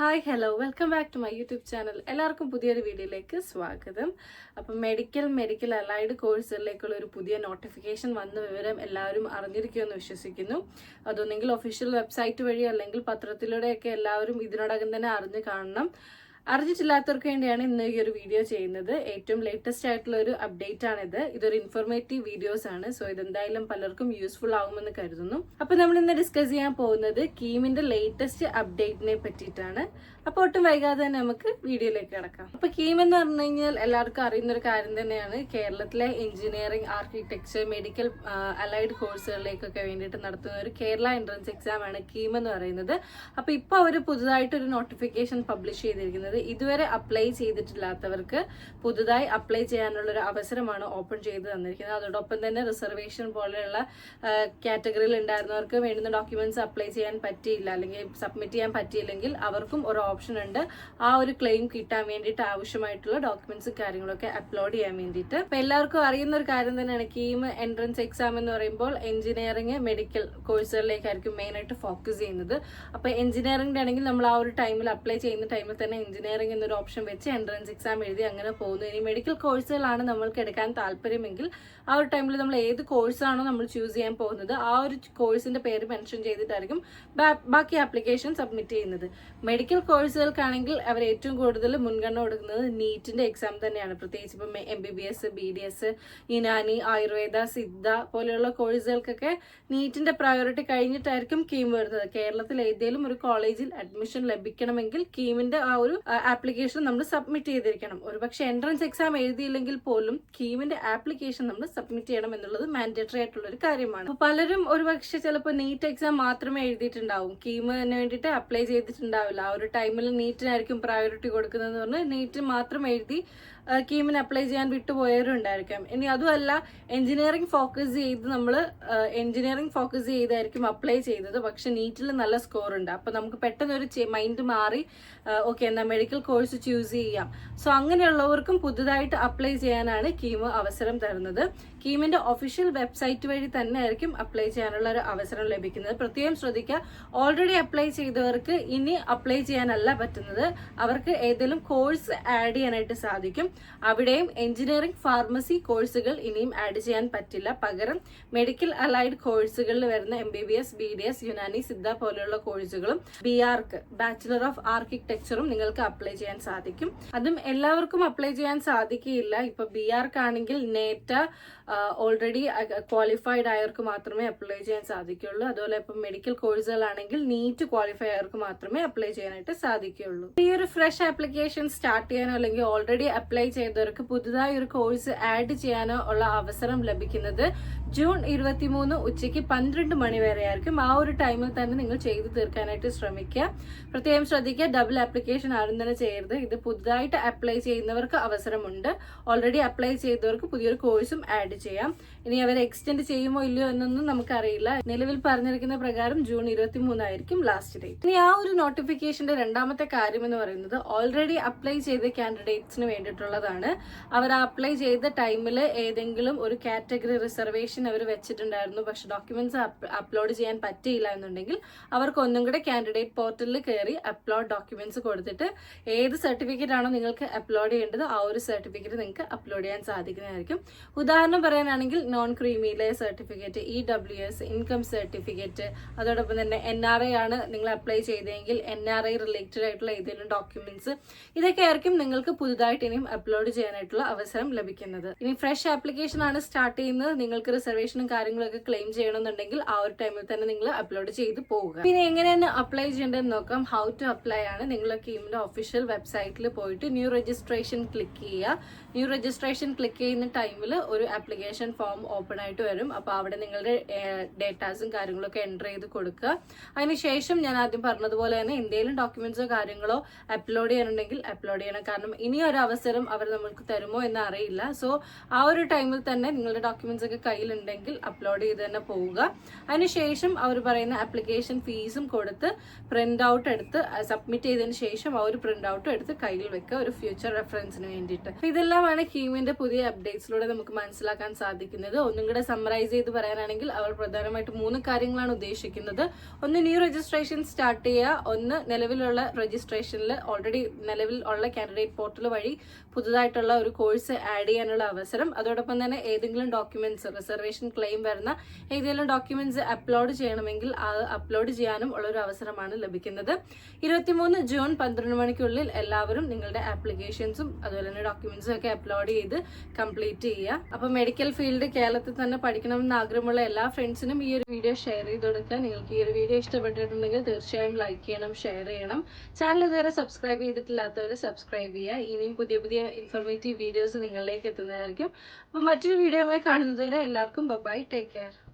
Hi hello welcome back to my YouTube channel. എല്ലാവർക്കും പുതിയൊരു വീഡിയോയിലേക്ക് സ്വാഗതം. അപ്പം മെഡിക്കൽ അലൈഡ് കോഴ്സുകളിലേക്കുള്ള ഒരു പുതിയ നോട്ടിഫിക്കേഷൻ വന്ന വിവരം എല്ലാവരും അറിഞ്ഞിരിക്കുമെന്ന് വിശ്വസിക്കുന്നു. അതൊന്നെങ്കിൽ ഒഫീഷ്യൽ വെബ്സൈറ്റ് വഴി അല്ലെങ്കിൽ പത്രത്തിലൂടെയൊക്കെ എല്ലാവരും ഇതിനോടകം തന്നെ അറിഞ്ഞു കാണണം. അറിഞ്ഞിട്ടില്ലാത്തവർക്ക് വേണ്ടിയാണ് ഇന്ന് ഈ ഒരു വീഡിയോ ചെയ്യുന്നത്. ഏറ്റവും ലേറ്റസ്റ്റ് ആയിട്ടുള്ള ഒരു അപ്ഡേറ്റ് ആണിത്. ഇതൊരു ഇൻഫോർമേറ്റീവ് വീഡിയോസ് ആണ്. സോ ഇതെന്തായാലും പലർക്കും യൂസ്ഫുൾ ആവുമെന്ന് കരുതുന്നു. അപ്പൊ നമ്മൾ ഇന്ന് ഡിസ്കസ് ചെയ്യാൻ പോകുന്നത് കീമിന്റെ ലേറ്റസ്റ്റ് അപ്ഡേറ്റിനെ പറ്റിയിട്ടാണ്. അപ്പൊ ഒട്ടും വൈകാതെ തന്നെ നമുക്ക് വീഡിയോയിലേക്ക് കിടക്കാം. അപ്പൊ കീം എന്ന് പറഞ്ഞു കഴിഞ്ഞാൽ എല്ലാവർക്കും അറിയുന്ന ഒരു കാര്യം തന്നെയാണ്. കേരളത്തിലെ എഞ്ചിനീയറിംഗ്, ആർക്കിടെക്ചർ, മെഡിക്കൽ അലൈഡ് കോഴ്സുകളിലേക്കൊക്കെ വേണ്ടിയിട്ട് നടത്തുന്ന ഒരു കേരള എൻട്രൻസ് എക്സാം ആണ് കീം എന്ന് പറയുന്നത്. അപ്പൊ ഇപ്പൊ അവർ പുതുതായിട്ടൊരു നോട്ടിഫിക്കേഷൻ പബ്ലിഷ് ചെയ്തിരിക്കുന്നത്. ഇതുവരെ അപ്ലൈ ചെയ്തിട്ടില്ലാത്തവർക്ക് പുതുതായി അപ്ലൈ ചെയ്യാനുള്ള ഒരു അവസരമാണ് ഓപ്പൺ ചെയ്ത് തന്നിരിക്കുന്നത്. അതോടൊപ്പം തന്നെ റിസർവേഷൻ പോലെയുള്ള കാറ്റഗറിയിൽ ഉണ്ടായിരുന്നവർക്ക് വേണ്ടുന്ന ഡോക്യുമെന്റ്സ് അപ്ലൈ ചെയ്യാൻ പറ്റിയില്ല അല്ലെങ്കിൽ സബ്മിറ്റ് ചെയ്യാൻ പറ്റിയില്ലെങ്കിൽ അവർക്കും ഒരു ഓപ്ഷൻ ഉണ്ട്. ആ ഒരു ക്ലെയിം കിട്ടാൻ വേണ്ടിയിട്ട് ആവശ്യമായിട്ടുള്ള ഡോക്യുമെന്റ്സും കാര്യങ്ങളൊക്കെ അപ്ലോഡ് ചെയ്യാൻ വേണ്ടിയിട്ട്. അപ്പൊ എല്ലാവർക്കും അറിയുന്ന ഒരു കാര്യം തന്നെയാണ് കീം എൻട്രൻസ് എക്സാം എന്ന് പറയുമ്പോൾ എഞ്ചിനീയറിംഗ്, മെഡിക്കൽ കോഴ്സുകളിലേക്കായിരിക്കും മെയിൻ ആയിട്ട് ഫോക്കസ് ചെയ്യുന്നത്. അപ്പൊ എഞ്ചിനീയറിംഗിന്റെ ആണെങ്കിൽ നമ്മൾ ആ ഒരു ടൈമിൽ അപ്ലൈ ചെയ്യുന്ന ടൈമിൽ തന്നെ എഞ്ചിനീയറിംഗ് എന്നൊരു ഓപ്ഷൻ വെച്ച് എൻട്രൻസ് എക്സാം എഴുതി അങ്ങനെ പോകുന്നു. ഇനി മെഡിക്കൽ കോഴ്സുകളാണ് നമ്മൾക്ക് എടുക്കാൻ താല്പര്യമെങ്കിൽ ആ ഒരു ടൈമിൽ നമ്മൾ ഏത് കോഴ്സാണോ നമ്മൾ ചൂസ് ചെയ്യാൻ പോകുന്നത് ആ ഒരു കോഴ്സിന്റെ പേര് മെൻഷൻ ചെയ്തിട്ടായിരിക്കും ബാക്കി ആപ്ലിക്കേഷൻ സബ്മിറ്റ് ചെയ്യുന്നത്. മെഡിക്കൽ കോഴ്സുകൾക്കാണെങ്കിൽ അവർ ഏറ്റവും കൂടുതൽ മുൻഗണന കൊടുക്കുന്നത് നീറ്റിന്റെ എക്സാം തന്നെയാണ്. പ്രത്യേകിച്ച് ഇപ്പം MBBS, BDS, യുനാനി, ആയുർവേദ, സിദ്ധ പോലെയുള്ള കോഴ്സുകൾക്കൊക്കെ നീറ്റിന്റെ പ്രയോറിറ്റി കഴിഞ്ഞിട്ടായിരിക്കും കീം വരുന്നത്. കേരളത്തിൽ ഏതെങ്കിലും ഒരു കോളേജിൽ അഡ്മിഷൻ ലഭിക്കണമെങ്കിൽ കീമിന്റെ ആ ഒരു ആപ്ലിക്കേഷൻ നമ്മൾ സബ്മിറ്റ് ചെയ്തിരിക്കണം. ഒരുപക്ഷെ എൻട്രൻസ് എക്സാം എഴുതിയില്ലെങ്കിൽ പോലും കീമിന്റെ ആപ്ലിക്കേഷൻ നമ്മൾ സബ്മിറ്റ് ചെയ്യണം എന്നുള്ളത് മാൻഡേറ്ററി ആയിട്ടുള്ള ഒരു കാര്യമാണ്. അപ്പൊ പലരും ഒരുപക്ഷെ ചിലപ്പോൾ നീറ്റ് എക്സാം മാത്രമേ എഴുതിയിട്ടുണ്ടാവും, കീമിന് വേണ്ടിയിട്ട് അപ്ലൈ ചെയ്തിട്ടുണ്ടാവില്ല. ആ ഒരു ടൈമിൽ നീറ്റിനായിരിക്കും പ്രയോറിറ്റി കൊടുക്കുന്നതെന്ന് പറഞ്ഞ് നീറ്റ് മാത്രം എഴുതി കീമിന് അപ്ലൈ ചെയ്യാൻ വിട്ടുപോയവരും ഉണ്ടായിരിക്കാം. ഇനി അതുമല്ല, എഞ്ചിനീയറിംഗ് ഫോക്കസ് ചെയ്തായിരിക്കും അപ്ലൈ ചെയ്തത്, പക്ഷെ നീറ്റിൽ നല്ല സ്കോർ ഉണ്ട്. അപ്പൊ നമുക്ക് പെട്ടെന്ന് ഒരു മൈൻഡ് മാറി ഓക്കെ എന്നാ മെഡിക്കൽ കോഴ്സ് ചൂസ് ചെയ്യാം. സോ അങ്ങനെയുള്ളവർക്കും പുതുതായിട്ട് അപ്ലൈ ചെയ്യാനാണ് കീം അവസരം തരുന്നത്. കീമിന്റെ ഒഫീഷ്യൽ വെബ്സൈറ്റ് വഴി തന്നെ ആയിരിക്കും അപ്ലൈ ചെയ്യാനുള്ള ഒരു അവസരം ലഭിക്കുന്നത്. പ്രത്യേകം ശ്രദ്ധിക്കുക, ഓൾറെഡി അപ്ലൈ ചെയ്തവർക്ക് ഇനി അപ്ലൈ ചെയ്യാനല്ല പറ്റുന്നത്. അവർക്ക് ഏതെങ്കിലും കോഴ്സ് ആഡ് ചെയ്യാനായിട്ട് സാധിക്കും. അവിടെയും എഞ്ചിനീയറിംഗ്, ഫാർമസി കോഴ്സുകൾ ഇനിയും ആഡ് ചെയ്യാൻ പറ്റില്ല. പകരം മെഡിക്കൽ അലൈഡ് കോഴ്സുകളിൽ വരുന്ന MBBS, BDS, യുനാനി, സിദ്ധ പോലെയുള്ള കോഴ്സുകളും BArch, ബാച്ചിലർ ഓഫ് ആർക്കിടെക്ചറും നിങ്ങൾക്ക് അപ്ലൈ ചെയ്യാൻ സാധിക്കും. അതും എല്ലാവർക്കും അപ്ലൈ ചെയ്യാൻ സാധിക്കില്ല. ഇപ്പൊ BArch ആണെങ്കിൽ നേറ്റ ഓൾറെഡി ക്വാളിഫൈഡ് ആയവർക്ക് മാത്രമേ അപ്ലൈ ചെയ്യാൻ സാധിക്കുള്ളൂ. അതുപോലെ ഇപ്പം മെഡിക്കൽ കോഴ്സുകളാണെങ്കിൽ നീറ്റ് ക്വാളിഫൈ ആയവർക്ക് മാത്രമേ അപ്ലൈ ചെയ്യാനായിട്ട് സാധിക്കുള്ളൂ. ഈ ഒരു ഫ്രഷ് ആപ്ലിക്കേഷൻ സ്റ്റാർട്ട് ചെയ്യാനോ അല്ലെങ്കിൽ ഓൾറെഡി അപ്ലൈ ചെയ്തവർക്ക് പുതുതായി ഒരു കോഴ്സ് ആഡ് ചെയ്യാനോ ഉള്ള അവസരം ലഭിക്കുന്നത് ജൂൺ 23 ഉച്ചയ്ക്ക് 12 മണി വരെ ആയിരിക്കും. ആ ഒരു ടൈമിൽ തന്നെ നിങ്ങൾ ചെയ്തു തീർക്കാനായിട്ട് ശ്രമിക്കുക. പ്രത്യേകം ശ്രദ്ധിക്കുക, ഡബിൾ ആപ്ലിക്കേഷൻ ആരും തന്നെ ചെയ്യരുത്. ഇത് പുതുതായിട്ട് അപ്ലൈ ചെയ്യുന്നവർക്ക് അവസരമുണ്ട്. ഓൾറെഡി അപ്ലൈ ചെയ്തവർക്ക് പുതിയൊരു കോഴ്സും ആഡ് ചെയ്യാം. ഇനി അവർ എക്സ്റ്റെൻഡ് ചെയ്യുമോ ഇല്ലയോ എന്നൊന്നും നമുക്കറിയില്ല. നിലവിൽ പറഞ്ഞിരിക്കുന്ന പ്രകാരം ജൂൺ 23 ആയിരിക്കും ലാസ്റ്റ് ഡേറ്റ്. ഇനി ആ ഒരു നോട്ടിഫിക്കേഷന്റെ രണ്ടാമത്തെ കാര്യം എന്ന് പറയുന്നത് ഓൾറെഡി അപ്ലൈ ചെയ്ത കാൻഡിഡേറ്റ്സിന് വേണ്ടിയിട്ടുള്ളതാണ്. അവർ അപ്ലൈ ചെയ്ത ടൈമിൽ ഏതെങ്കിലും ഒരു കാറ്റഗറി റിസർവേഷൻ അവർ വെച്ചിട്ടുണ്ടായിരുന്നു, പക്ഷെ ഡോക്യുമെന്റ്സ് അപ്ലോഡ് ചെയ്യാൻ പറ്റിയില്ല എന്നുണ്ടെങ്കിൽ അവർക്ക് ഒന്നും കൂടെ കാൻഡിഡേറ്റ് പോർട്ടലിൽ കയറി അപ്ലോഡ് ഡോക്യുമെന്റ്സ് കൊടുത്തിട്ട് ഏത് സർട്ടിഫിക്കറ്റ് ആണോ നിങ്ങൾക്ക് അപ്ലോഡ് ചെയ്യേണ്ടത് ആ ഒരു സർട്ടിഫിക്കറ്റ് നിങ്ങൾക്ക് അപ്ലോഡ് ചെയ്യാൻ സാധിക്കുന്നതായിരിക്കും. ഉദാഹരണം പറയാനാണെങ്കിൽ non creamy layer certificate, EWS, income certificate, അതോടൊപ്പം തന്നെ NRI ആണ് നിങ്ങൾ അപ്ലൈ ചെയ്തെങ്കിൽ NRI റിലേറ്റഡ് ആയിട്ടുള്ള ഏതെങ്കിലും ഡോക്യുമെന്റ്സ്, ഇതൊക്കെ ആയിരിക്കും നിങ്ങൾക്ക് പുതുതായിട്ട് ഇനിയും അപ്ലോഡ് ചെയ്യാനായിട്ടുള്ള അവസരം ലഭിക്കുന്നത്. ഇനി ഫ്രഷ് ആപ്ലിക്കേഷൻ ആണ് സ്റ്റാർട്ട് ചെയ്യുന്നത്, നിങ്ങൾക്ക് റിസർവേഷനും കാര്യങ്ങളൊക്കെ ക്ലെയിം ചെയ്യണമെന്നുണ്ടെങ്കിൽ ആ ഒരു ടൈമിൽ തന്നെ നിങ്ങൾ അപ്ലോഡ് ചെയ്ത് പോവുക. പിന്നെ എങ്ങനെയാണ് അപ്ലൈ ചെയ്യേണ്ടതെന്ന് നോക്കാം. ഹൗ ടു അപ്ലൈ ആണ്. നിങ്ങൾ കീമിന്റെ ഒഫീഷ്യൽ വെബ്സൈറ്റിൽ പോയിട്ട് ന്യൂ രജിസ്ട്രേഷൻ ക്ലിക്ക് ചെയ്യുക. ന്യൂ രജിസ്ട്രേഷൻ ക്ലിക്ക് ചെയ്യുന്ന ടൈമിൽ ഒരു ആപ്ലിക്കേഷൻ ഫോം ഓപ്പൺ ആയിട്ട് വരും. അപ്പോൾ അവിടെ നിങ്ങളുടെ ഡേറ്റാസും കാര്യങ്ങളൊക്കെ എൻ്റർ ചെയ്ത് കൊടുക്കുക. അതിനുശേഷം ഞാൻ ആദ്യം പറഞ്ഞതുപോലെ തന്നെ എന്തെങ്കിലും ഡോക്യുമെന്റ്സോ കാര്യങ്ങളോ അപ്ലോഡ് ചെയ്യാനുണ്ടെങ്കിൽ അപ്ലോഡ് ചെയ്യണം. കാരണം ഇനി ഒരു അവസരം അവർ നമ്മൾക്ക് തരുമോ എന്ന് അറിയില്ല. സോ ആ ഒരു ടൈമിൽ തന്നെ നിങ്ങളുടെ ഡോക്യുമെന്റ്സ് ഒക്കെ കയ്യിലുണ്ടെങ്കിൽ അപ്ലോഡ് ചെയ്ത് തന്നെ പോവുക. അതിനുശേഷം അവർ പറയുന്ന ആപ്ലിക്കേഷൻ ഫീസും കൊടുത്ത് പ്രിന്റ് ഔട്ട് എടുത്ത് സബ്മിറ്റ് ചെയ്തതിന് ശേഷം ആ ഒരു പ്രിന്റ് ഔട്ട് എടുത്ത് കയ്യിൽ വെക്കുക, ഒരു ഫ്യൂച്ചർ റെഫറൻസിന് വേണ്ടിയിട്ട്. ഇതെല്ലാമാണ് കീമിന്റെ പുതിയ അപ്ഡേറ്റ്സിലൂടെ നമുക്ക് മനസ്സിലാക്കാൻ മനസ്സിലാക്കാൻ സാധിക്കുന്നത്. ഒന്നും കൂടെ സമ്മറൈസ് ചെയ്ത് പറയാനാണെങ്കിൽ അവർ പ്രധാനമായിട്ട് 3 കാര്യങ്ങളാണ് ഉദ്ദേശിക്കുന്നത്. ഒന്ന്, ന്യൂ രജിസ്ട്രേഷൻ സ്റ്റാർട്ട് ചെയ്യുക. ഒന്ന്, നിലവിലുള്ള രജിസ്ട്രേഷനിൽ ഓൾറെഡി നിലവിൽ ഉള്ള കാൻഡിഡേറ്റ് പോർട്ടൽ വഴി പുതുതായിട്ടുള്ള ഒരു കോഴ്സ് ആഡ് ചെയ്യാനുള്ള അവസരം. അതോടൊപ്പം തന്നെ ഏതെങ്കിലും ഡോക്യുമെന്റ്സ്, റിസർവേഷൻ ക്ലെയിം വരുന്ന ഏതെങ്കിലും ഡോക്യുമെന്റ്സ് അപ്ലോഡ് ചെയ്യണമെങ്കിൽ അത് അപ്ലോഡ് ചെയ്യാനും ഉള്ളൊരു അവസരമാണ് ലഭിക്കുന്നത്. 23 ജൂൺ 12 മണിക്കുള്ളിൽ എല്ലാവരും നിങ്ങളുടെ ആപ്ലിക്കേഷൻസും അതുപോലെ തന്നെ ഡോക്യുമെന്റ്സും ഒക്കെ അപ്ലോഡ് ചെയ്ത് കംപ്ലീറ്റ് ചെയ്യുക. അപ്പൊ മെഡിക്കൽ ഫീൽഡ് കേരളത്തിൽ തന്നെ പഠിക്കണമെന്ന് ആഗ്രഹമുള്ള എല്ലാ ഫ്രണ്ട്സിനും ഈ ഒരു വീഡിയോ ഷെയർ ചെയ്ത് കൊടുക്കുക. നിങ്ങൾക്ക് ഈ ഒരു വീഡിയോ ഇഷ്ടപ്പെട്ടിട്ടുണ്ടെങ്കിൽ തീർച്ചയായും ലൈക്ക് ചെയ്യണം, ഷെയർ ചെയ്യണം. ചാനൽ ഇതുവരെ സബ്സ്ക്രൈബ് ചെയ്തിട്ടില്ലാത്തവർ സബ്സ്ക്രൈബ് ചെയ്യുക. ഇനിയും പുതിയ പുതിയ ഇൻഫോർമേറ്റീവ് വീഡിയോസ് നിങ്ങളിലേക്ക് എത്തുന്നതായിരിക്കും. അപ്പൊ മറ്റൊരു വീഡിയോയുമായി കാണുന്നതുവരെ എല്ലാവർക്കും ബൈ, ടേക്ക് കെയർ.